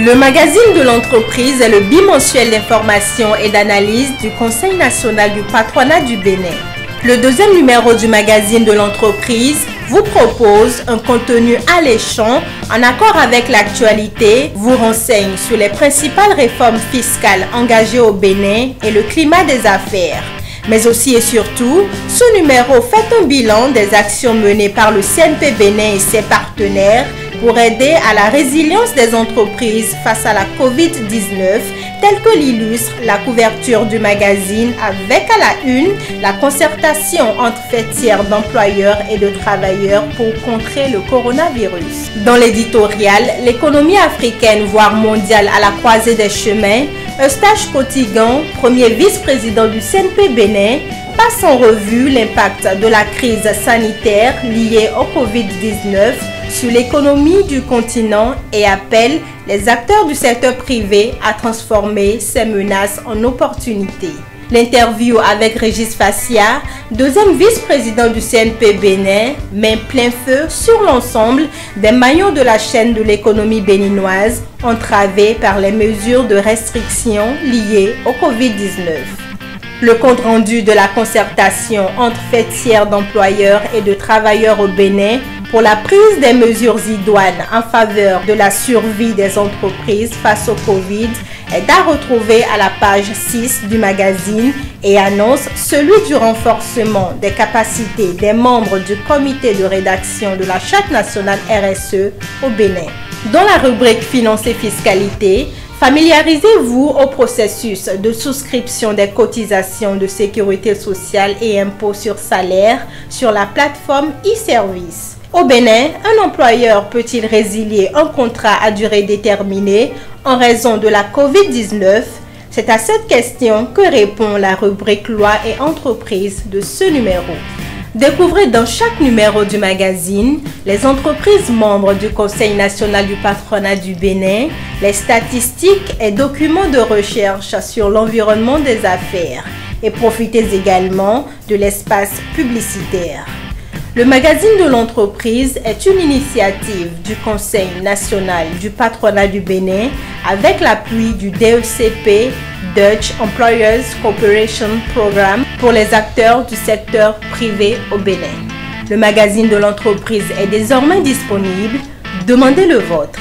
Le magazine de l'entreprise est le bimensuel d'information et d'analyse du Conseil national du patronat du Bénin. Le deuxième numéro du magazine de l'entreprise vous propose un contenu alléchant en accord avec l'actualité, vous renseigne sur les principales réformes fiscales engagées au Bénin et le climat des affaires. Mais aussi et surtout, ce numéro fait un bilan des actions menées par le CNP Bénin et ses partenaires pour aider à la résilience des entreprises face à la COVID-19, telle que l'illustre la couverture du magazine avec à la une la concertation entre fêtières d'employeurs et de travailleurs pour contrer le coronavirus. Dans l'éditorial, l'économie africaine voire mondiale à la croisée des chemins, Eustache Kotigan, premier vice-président du CNP Bénin, passe en revue l'impact de la crise sanitaire liée au Covid-19 sur l'économie du continent et appelle les acteurs du secteur privé à transformer ces menaces en opportunités. L'interview avec Régis Fassia, deuxième vice-président du CNP Bénin, met plein feu sur l'ensemble des maillons de la chaîne de l'économie béninoise entravés par les mesures de restriction liées au Covid-19. Le compte-rendu de la concertation entre fêtières d'employeurs et de travailleurs au Bénin pour la prise des mesures idoines en faveur de la survie des entreprises face au Covid est à retrouver à la page 6 du magazine et annonce celui du renforcement des capacités des membres du comité de rédaction de la Charte nationale RSE au Bénin. Dans la rubrique Finances et fiscalité, familiarisez-vous au processus de souscription des cotisations de sécurité sociale et impôts sur salaire sur la plateforme e-service. Au Bénin, un employeur peut-il résilier un contrat à durée déterminée en raison de la COVID-19? C'est à cette question que répond la rubrique Loi et entreprises de ce numéro. Découvrez dans chaque numéro du magazine les entreprises membres du Conseil national du patronat du Bénin, les statistiques et documents de recherche sur l'environnement des affaires et profitez également de l'espace publicitaire. Le magazine de l'entreprise est une initiative du Conseil national du patronat du Bénin avec l'appui du DECP, Dutch Employers Cooperation Programme pour les acteurs du secteur privé au Bénin. Le magazine de l'entreprise est désormais disponible. Demandez le vôtre.